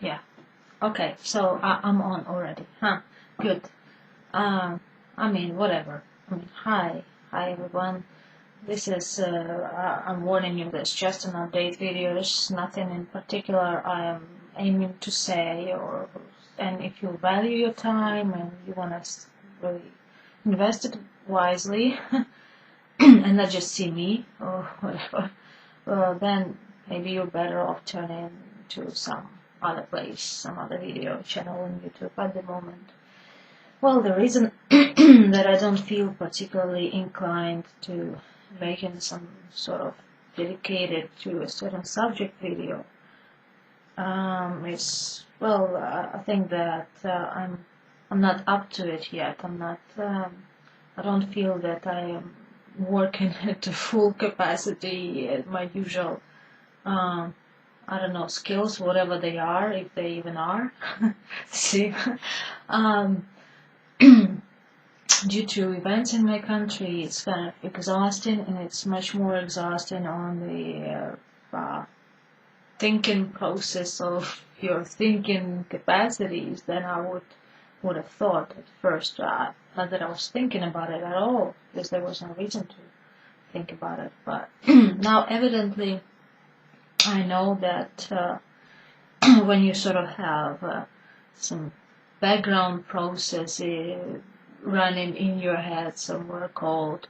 Yeah. Okay, so I'm on already. Huh. Good. Whatever. Hi everyone. This is, I'm warning you, this just an update videos, nothing in particular I am aiming to say, and if you value your time and you want to really invest it wisely, and not just see me or whatever, then maybe you're better off turning to some other place, some other video channel on YouTube at the moment. Well, the reason that I don't feel particularly inclined to making some sort of dedicated to a certain subject video is, well, I think that I'm not up to it yet. I don't feel that I am working at full capacity at my usual, I don't know, skills, whatever they are, if they even are. See, um, due to events in my country, it's kind of exhausting, and it's much more exhausting on the thinking process of your thinking capacities than I would have thought at first. Not that I was thinking about it at all, because there was no reason to think about it. But now, evidently, I know that when you sort of have some background process running in your head somewhere called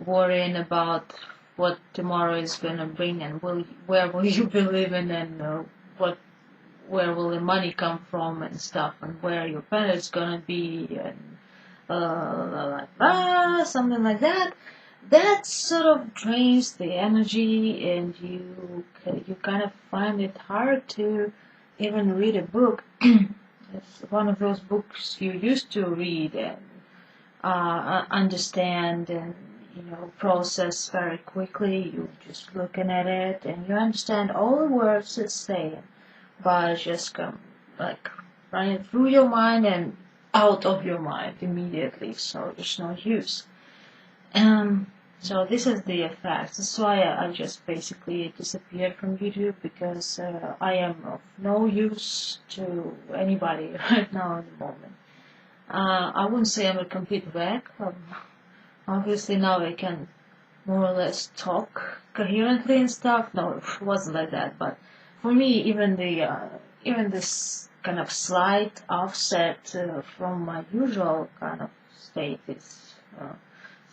worrying about what tomorrow is going to bring, and where will you be living, and where will the money come from and stuff, and where your parents going to be, and something like that. That sort of drains the energy, and you kind of find it hard to even read a book. It's one of those books you used to read and understand and process very quickly. You're just looking at it and you understand all the words it's saying, but it just come like running through your mind and out of your mind immediately. So there's no use. So this is the effect. That's why I just basically disappeared from YouTube, because I am of no use to anybody right now at the moment. I wouldn't say I'm a complete wreck. Obviously now I can more or less talk coherently and stuff. No, it wasn't like that. But for me, even this kind of slight offset from my usual kind of state is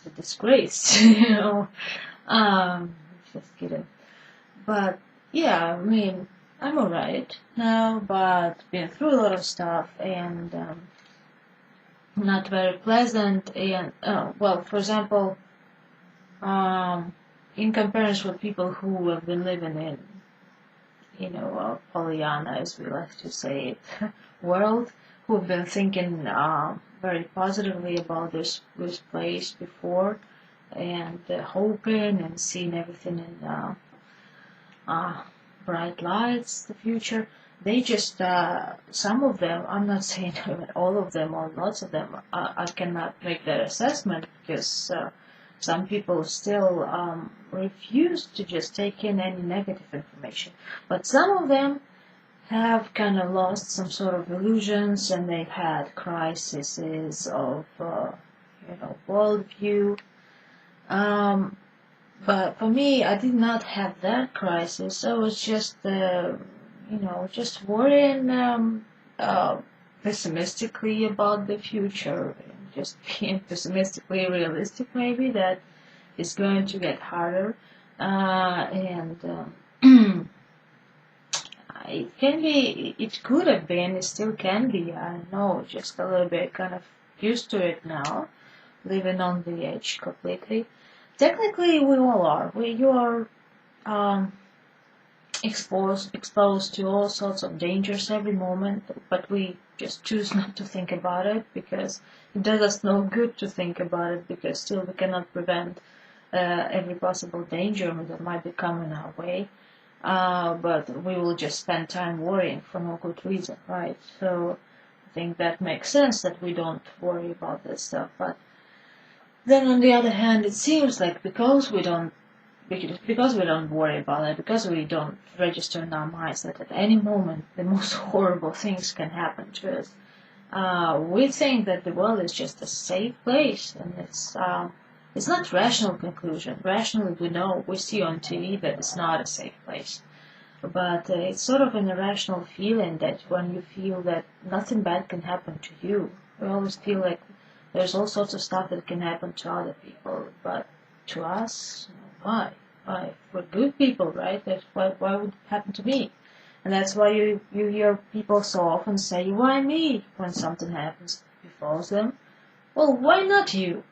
a disgrace. Just kidding. But yeah, I'm alright now, but been through a lot of stuff, and not very pleasant. And well, for example, in comparison with people who have been living in Pollyanna, as we like to say it, world, who have been thinking very positively about this place before, and hoping and seeing everything in bright lights, the future. They just, some of them, I'm not saying all of them or lots of them, I cannot make that assessment, because some people still refuse to just take in any negative information. But some of them have kind of lost some sort of illusions, and they've had crises of, worldview. But for me, I did not have that crisis. I was just, just worrying pessimistically about the future, and just being pessimistically realistic, maybe, that it's going to get harder. It could have been, it still can be, I don't know, just a little bit kind of used to it now, living on the edge completely. Technically, we all are. You are exposed to all sorts of dangers every moment, but we just choose not to think about it, because it does us no good to think about it, because still we cannot prevent every possible danger that might be coming our way. But we will just spend time worrying for no good reason, right? So I think that makes sense that we don't worry about this stuff. But then on the other hand, it seems like because we don't because we don't worry about it, because we don't register in our minds that at any moment the most horrible things can happen to us. We think that the world is just a safe place, and it's not rational conclusion. Rationally, we see on TV that it's not a safe place, but it's sort of an irrational feeling that when you feel that nothing bad can happen to you, we always feel like there's all sorts of stuff that can happen to other people, but to us, why? Why? We're good people, right? Why would it happen to me? And that's why you hear people so often say, why me? When something happens befalls them. Well, why not you?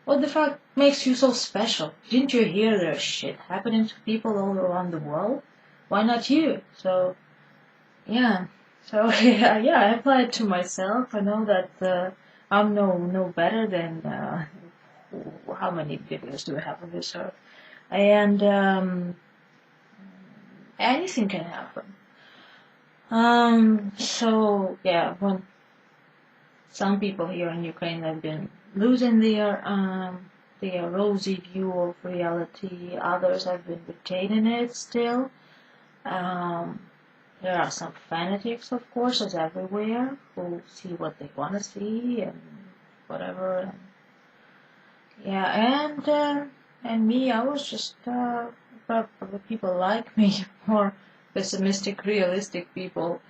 What the fuck makes you so special? Didn't you hear there's shit happening to people all around the world? Why not you? So, yeah. So, yeah, I apply it to myself. I know that I'm no better than, how many videos do we have on this earth? And, anything can happen. So yeah, when some people here in Ukraine have been losing their rosy view of reality, others have been retaining it still. There are some fanatics, of course, as everywhere, who see what they want to see and whatever. And, yeah, and me, I was just probably people like me, more pessimistic, realistic people.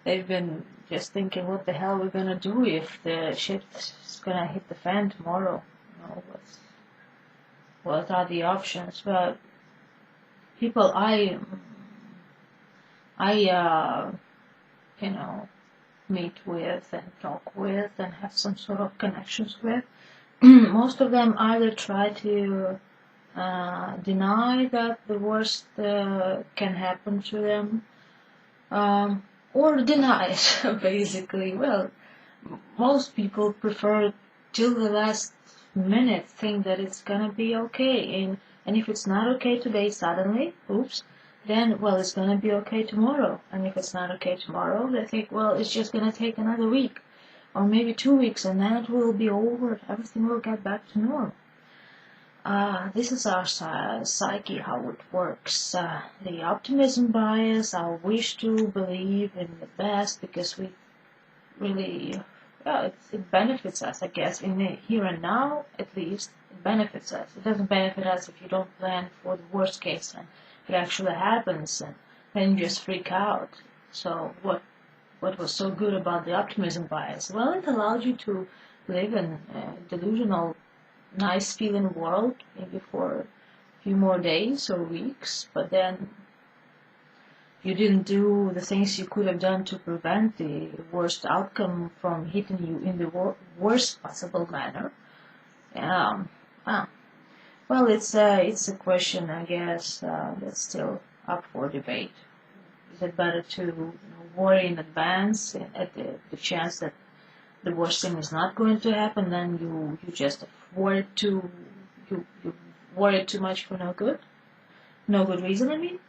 They've been just thinking, what the hell we're gonna do if the shit is gonna hit the fan tomorrow? What are the options? But people I meet with and talk with and have some sort of connections with, most of them either try to deny that the worst can happen to them, or deny it, basically. Well, most people prefer till the last minute think that it's gonna be okay, and if it's not okay today suddenly, oops, then, well, it's gonna be okay tomorrow. And if it's not okay tomorrow, they think, well, it's just gonna take another week, or maybe 2 weeks, and then it will be over, everything will get back to normal. This is our psyche, how it works. The optimism bias, our wish to believe in the best, because we really, it benefits us, I guess, in the here and now, at least, it benefits us. It doesn't benefit us if you don't plan for the worst case, and it actually happens, and then you just freak out. So what was so good about the optimism bias? Well, it allowed you to live in a delusional, nice feeling world, maybe for a few more days or weeks, but then you didn't do the things you could have done to prevent the worst outcome from hitting you in the worst possible manner. Um, ah, well, it's a question, I guess, that's still up for debate. Is it better to worry in advance at the chance that the worst thing is not going to happen, then you just worry too much for no good reason, I mean,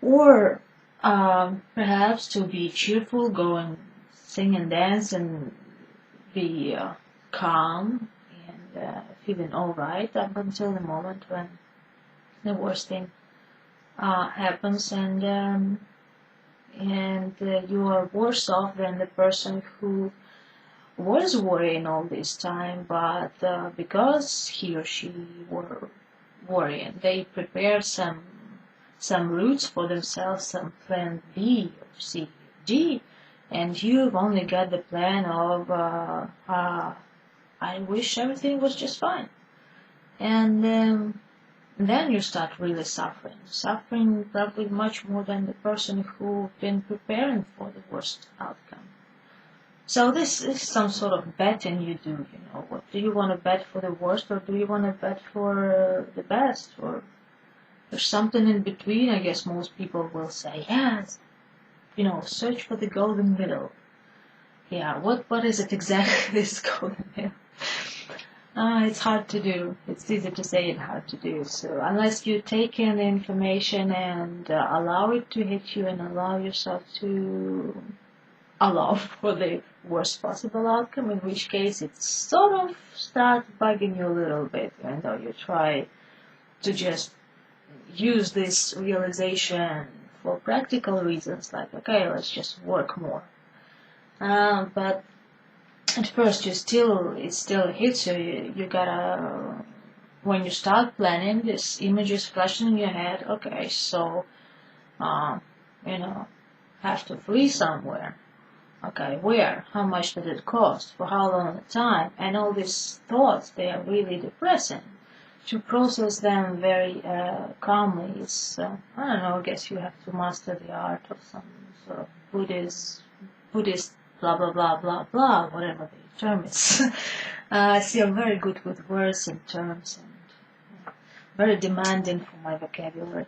or perhaps to be cheerful, go and sing and dance and be calm and feeling all right up until the moment when the worst thing happens, and you are worse off than the person who was worrying all this time, but because he or she were worrying, they prepared some routes for themselves, some plan B or C, D, and you've only got the plan of I wish everything was just fine, and then you start really suffering probably much more than the person who's been preparing for the worst outcome. So this is some sort of betting you do, what do you want to bet for the worst, or do you want to bet for the best, or there's something in between? I guess most people will say, yes, search for the golden middle. Yeah, what is it exactly, this golden middle? It's hard to do. It's easy to say and hard to do. So unless you take in the information and allow it to hit you and allow yourself to allow for the worst possible outcome, in which case it sort of starts bugging you a little bit, even though you try to just use this realization for practical reasons, like, okay, let's just work more. But at first, it still hits you. You gotta, when you start planning, this image is flashing in your head. Okay, so, um, you know, have to flee somewhere. Okay, where? How much did it cost? For how long a time? And all these thoughts, they are really depressing. To process them very calmly is, I don't know, I guess you have to master the art of some sort of Buddhist blah blah blah blah blah, whatever the term is. See, I'm very good with words and terms, and very demanding for my vocabulary.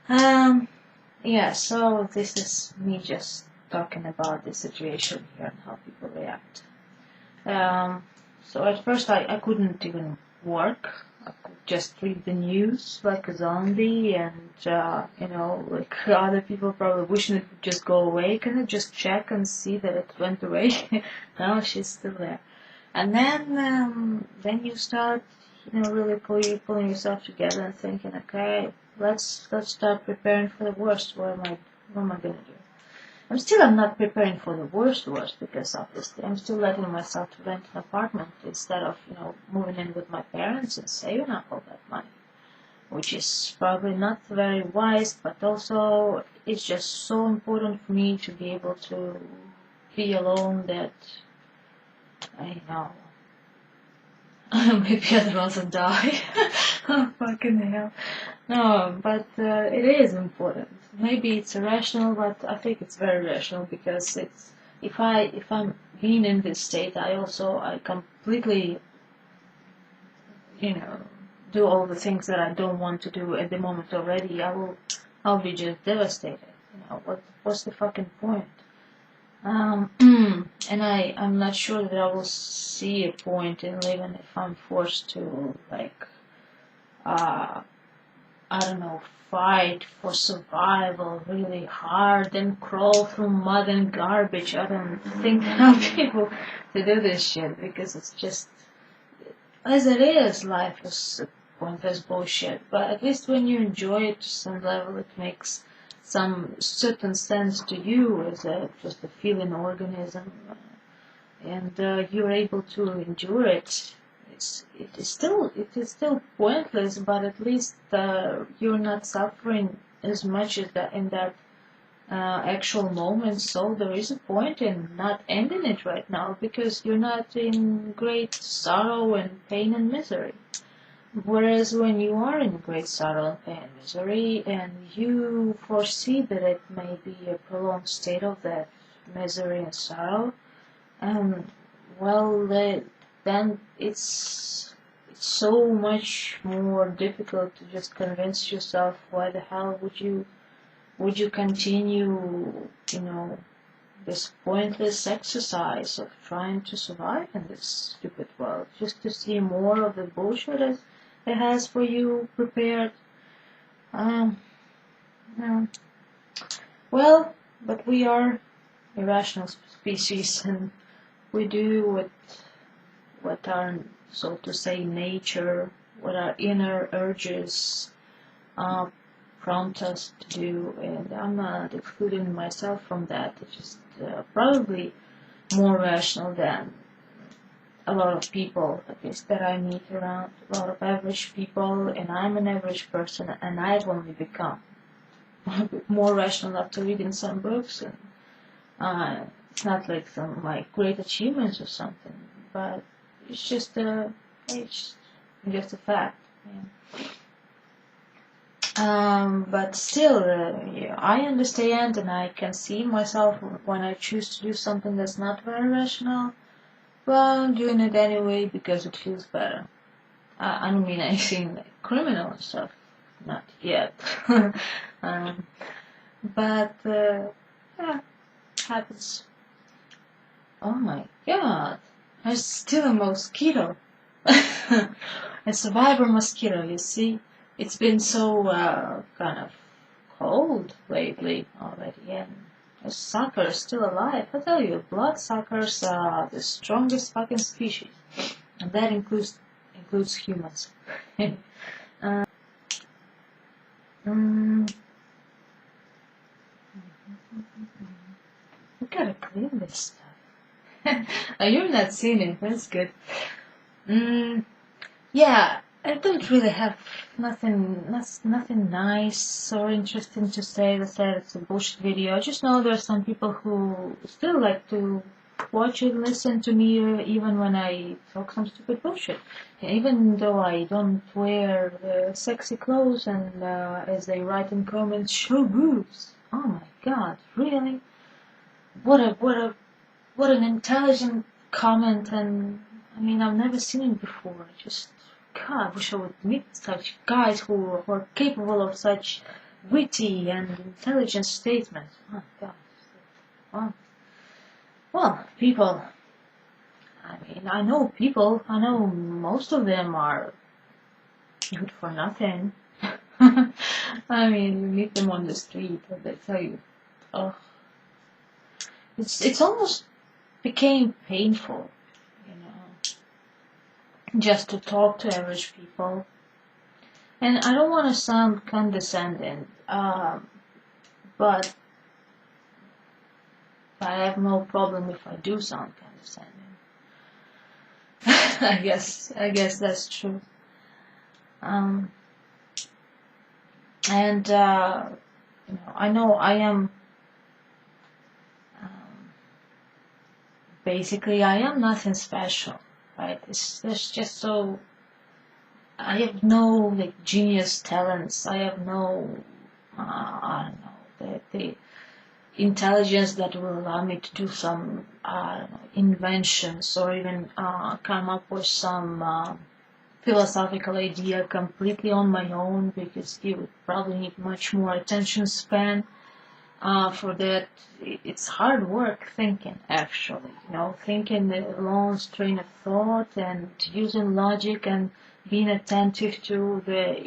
Yeah, so this is me just talking about the situation here and how people react. So at first I couldn't even work. I could just read the news like a zombie, and like other people probably wishing it would just go away. Can I just check and see that it went away? No, she's still there. And then you start, really pulling yourself together and thinking, okay, let's start preparing for the worst. What am I gonna do? I'm not preparing for the worst because obviously I'm still letting myself to rent an apartment instead of, moving in with my parents and saving up all that money, which is probably not very wise, but also it's just so important for me to be able to be alone that, maybe I'd rather die. Oh, fucking hell. No, but it is important. Maybe it's irrational, but I think it's very rational because it's if I'm being in this state, I completely, do all the things that I don't want to do at the moment already. I'll be just devastated. What's the fucking point? And I'm not sure that I will see a point in living if I'm forced to, like, I don't know, fight for survival really hard and crawl through mud and garbage. I don't think there are people to do this shit because it's just, as it is, life is pointless bullshit. But at least when you enjoy it to some level, it makes some certain sense to you as just a feeling organism, and you're able to endure it. It is still pointless, but at least you're not suffering as much as that in that actual moment. So there is a point in not ending it right now because you're not in great sorrow and pain and misery. Whereas when you are in great sorrow and pain and misery, and you foresee that it may be a prolonged state of that misery and sorrow, well, then it's so much more difficult to just convince yourself why the hell would you continue, this pointless exercise of trying to survive in this stupid world, just to see more of the bullshit as it has for you prepared. No. Well, but we are a rational species, and we do what our, so to say, nature, what our inner urges prompt us to do, and I'm not excluding myself from that. It's just probably more rational than a lot of people, at least that I meet around, a lot of average people, and I'm an average person, and I've only become a bit more rational after reading some books, and it's not like some like great achievements or something, but it's just a fact. But still, yeah, I understand, and I can see myself when I choose to do something that's not very rational. Well, I'm doing it anyway because it feels better. I don't mean anything like criminal and stuff, not yet. um, but yeah, happens. Oh my god, there's still a mosquito. A survivor mosquito, you see. It's been so kind of cold lately already, and the sucker is still alive. I tell you, bloodsuckers are the strongest fucking species, and that includes humans. Mm, we gotta clean this stuff. Oh, you're not seeing it. That's good. Mm, yeah, I don't really have nothing nice or interesting to say. That said, it's a bullshit video. I just know there are some people who still like to watch and listen to me even when I talk some stupid bullshit. Even though I don't wear sexy clothes and as they write in comments, show boobs. Oh my god, really? What an intelligent comment, and I mean I've never seen it before. Just God, I wish I would meet such guys who are capable of such witty and intelligent statements. Oh God. Well, well, people. I mean, I know people. I know most of them are good for nothing. I mean, you meet them on the street and they tell you, oh, it's almost became painful, you know, just to talk to average people. And I don't want to sound condescending, but I have no problem if I do sound condescending. I guess that's true. Um, and I know I am. Um, Basically, I am nothing special, right? It's just so I have no like genius talents. I have no, I don't know, the intelligence that will allow me to do some, I don't know, inventions or even come up with some philosophical idea completely on my own because you would probably need much more attention span. For that, it's hard work thinking, actually. You know, thinking a long train of thought and using logic and being attentive to the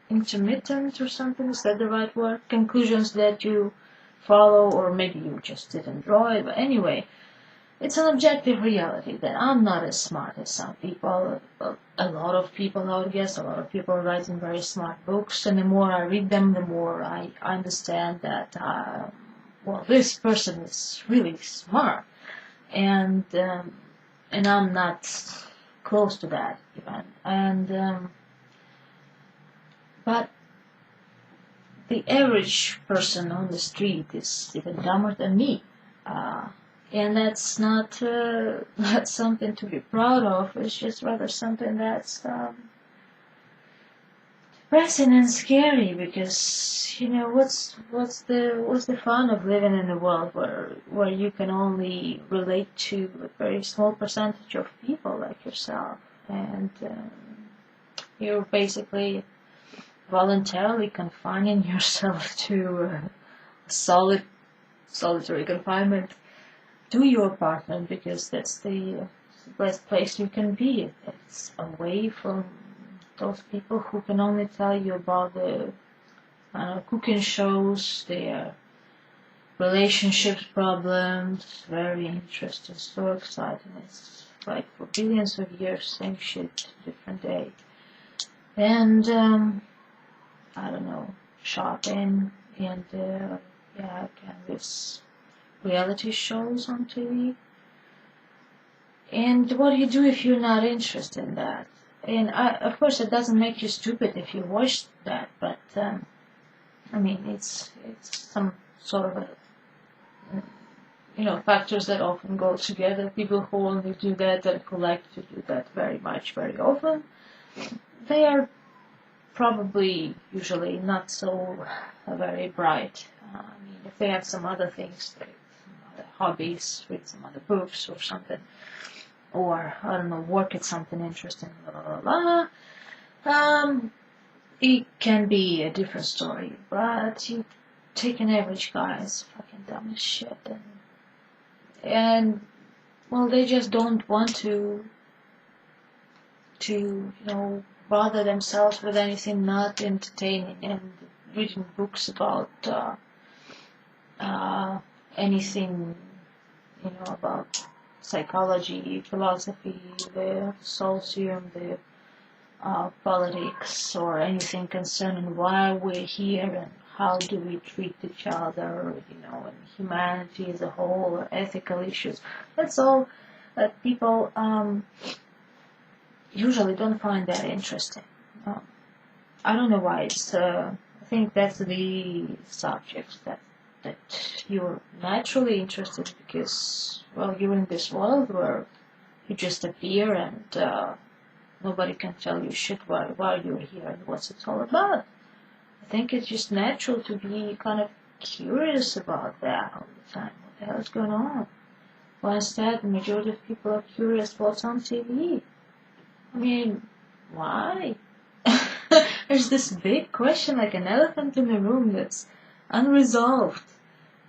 intermittent or something, is that the right word? Conclusions that you follow, or maybe you just didn't draw it. But anyway, it's an objective reality that I'm not as smart as some people. A lot of people, I would guess, a lot of people writing very smart books, and the more I read them, the more I understand that, well, this person is really smart, and I'm not close to that even. And but the average person on the street is even dumber than me. Uh, and that's not not something to be proud of. It's just rather something that's depressing and scary because you know what's the fun of living in a world where you can only relate to a very small percentage of people like yourself, and you're basically voluntarily confining yourself to solitary confinement to your apartment because that's the best place you can be. It's away from those people who can only tell you about the cooking shows, their relationships problems. Very interesting, so exciting. It's like for billions of years, same shit, different day. And I don't know, shopping and yeah, kind of this reality shows on TV. And what do you do if you're not interested in that? And of course, it doesn't make you stupid if you watch that, but I mean, it's some sort of a, factors that often go together. People who only do that and who like to do that very much, very often, they are probably usually not so very bright. I mean, if they have some other things, some other hobbies, read some other books or something, or I don't know, work at something interesting, blah blah blah. It can be a different story, but you take an average guy is fucking dumb as shit, and well, they just don't want to bother themselves with anything not entertaining and reading books about anything, about psychology, philosophy, the socium, the politics or anything concerning why we're here and how do we treat each other, and humanity as a whole, or ethical issues. That's all that people usually don't find that interesting. Uh, I don't know why. I think that's the subject that you're naturally interested because, well, you're in this world where you just appear and nobody can tell you shit why you're here and what's it all about. I think it's just natural to be kind of curious about that all the time. What the hell is going on? Well, instead, the majority of people are curious what's on TV. I mean, why? There's this big question like an elephant in the room that's unresolved.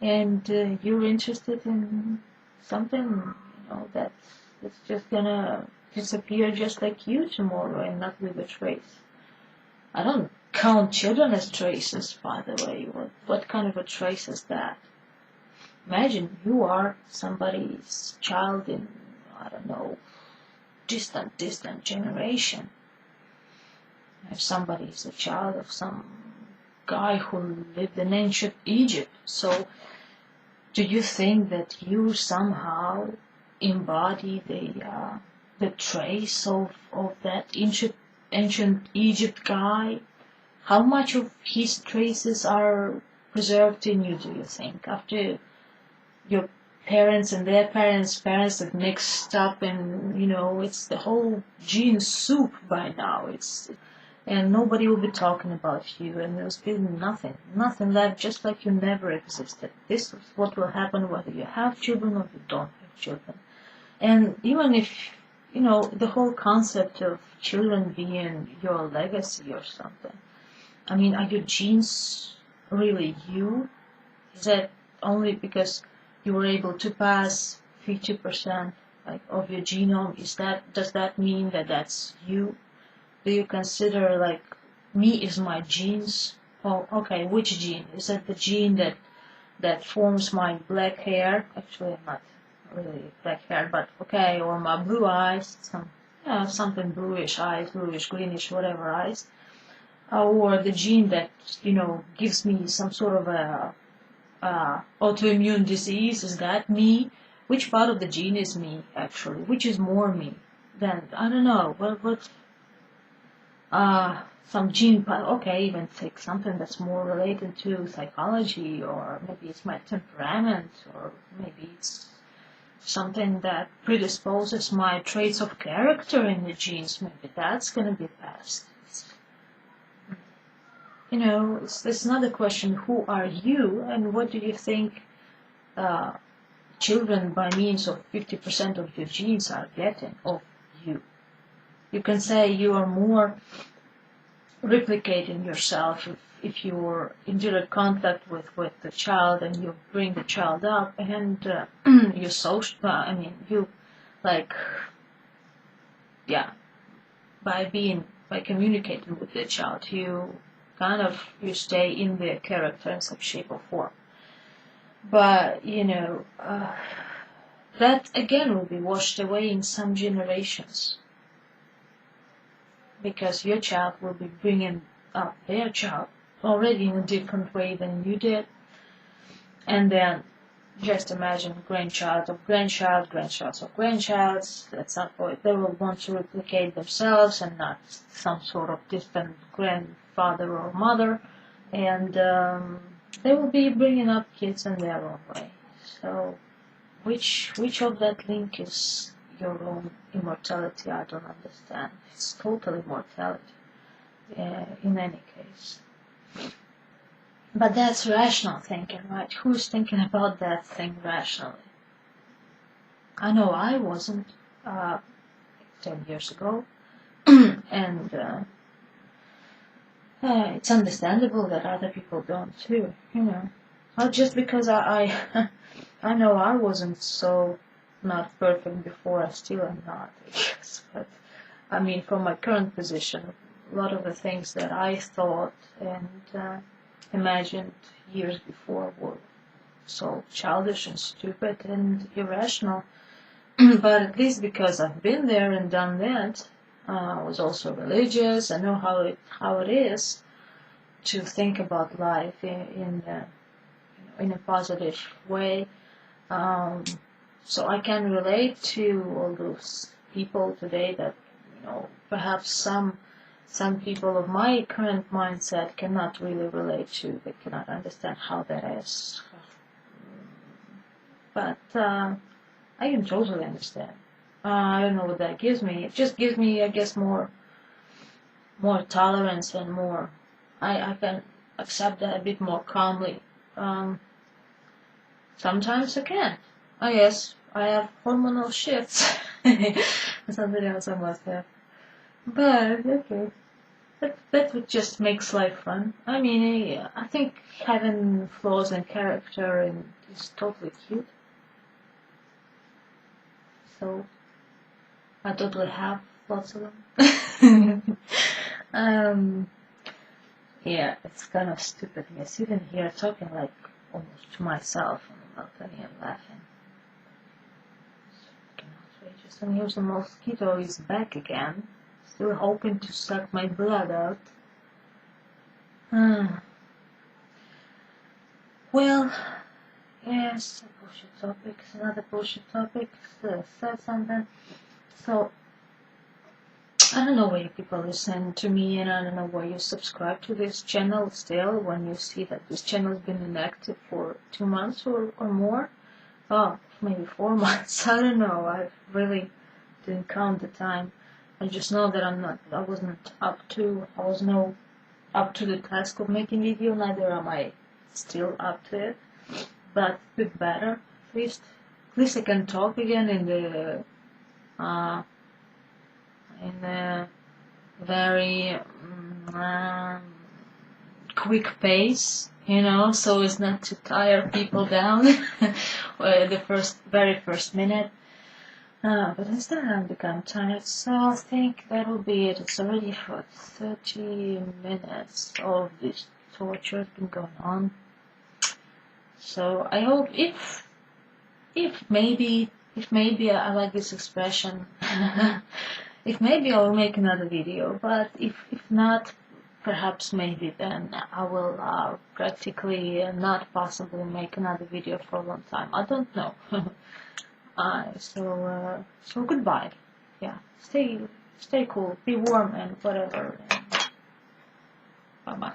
And you're interested in something, that's just gonna disappear just like you tomorrow and not leave a trace. I don't count children as traces, by the way. What kind of a trace is that? Imagine you are somebody's child in, I don't know, distant generation. If somebody is a child of some guy who lived in ancient Egypt, so do you think that you somehow embody the trace of that ancient Egypt guy? How much of his traces are preserved in you, do you think, after your parents and their parents' parents have mixed up and, it's the whole gene soup by now. And nobody will be talking about you, and there's been nothing left, just like you never existed. This is what will happen whether you have children or you don't have children. And even if, the whole concept of children being your legacy or something, I mean, are your genes really you? Is that only because you were able to pass 50% of your genome? Does that mean that that's you? Do you consider me is my genes? Oh, okay, which gene? Is it the gene that forms my black hair? Actually, I'm not really black hair, but okay, or my blue eyes, something bluish eyes, bluish, greenish, whatever eyes, or the gene that gives me some sort of a autoimmune disease. Is that me? Which part of the gene is me actually? Which is more me? Then I don't know. What? Some gene, okay, even take something that's more related to psychology, or maybe it's my temperament, or maybe it's something that predisposes my traits of character in the genes. Maybe that's going to be passed. It's not a question, who are you, and what do you think children by means of 50% of your genes are getting of you? You can say you are more replicating yourself if you're in direct contact with the child and you bring the child up and you by communicating with the child, you stay in their character in some shape or form. But that again will be washed away in some generations, because your child will be bringing up their child already in a different way than you did. And then just imagine grandchild of grandchild, grandchilds of grandchilds. At some point they will want to replicate themselves and not some sort of distant grandfather or mother. And they will be bringing up kids in their own way. So which of that link is your own immortality? I don't understand. It's total immortality in any case. But that's rational thinking, right? Who's thinking about that thing rationally? I know I wasn't 10 years ago, and it's understandable that other people don't too, Not just because I I know I wasn't so not perfect before, I still am not, I guess. But I mean, from my current position, a lot of the things that I thought and imagined years before were so childish and stupid and irrational. But at least because I've been there and done that, was also religious. I know how it is to think about life in a positive way. Um, so I can relate to all those people today that, perhaps some people of my current mindset cannot really relate to. They cannot understand how that is. But I can totally understand. I don't know what that gives me. It just gives me, I guess, more tolerance and more. I can accept that a bit more calmly. Sometimes I can't. I guess I have hormonal shifts. Something else I must have. But okay. That just makes life fun. I mean, I think having flaws in character is totally cute. So I totally have lots of them. um, yeah, it's kind of stupid. Me sitting here talking like almost to myself and not any I'm laughing. It's fucking outrageous. And here's the mosquito is back again, still hoping to suck my blood out. Well, yes, bullshit topics, another bullshit topic, said something. So, I don't know why you people listen to me, and I don't know why you subscribe to this channel still when you see that this channel has been inactive for 2 months or more. Oh, maybe 4 months. I don't know. I really didn't count the time. I just know that I wasn't up to the task of making video. Neither am I still up to it, but a bit better. At least I can talk again in the very quick pace, so as not to tire people down the very first minute. But I still haven't become tired, so I think that will be it. It's already for 30 minutes of this torture has been going on. So I hope if maybe I like this expression, if maybe I will make another video, but if not, perhaps maybe then I will practically not possibly make another video for a long time. I don't know. So goodbye. Yeah, stay cool, be warm and whatever. Bye bye.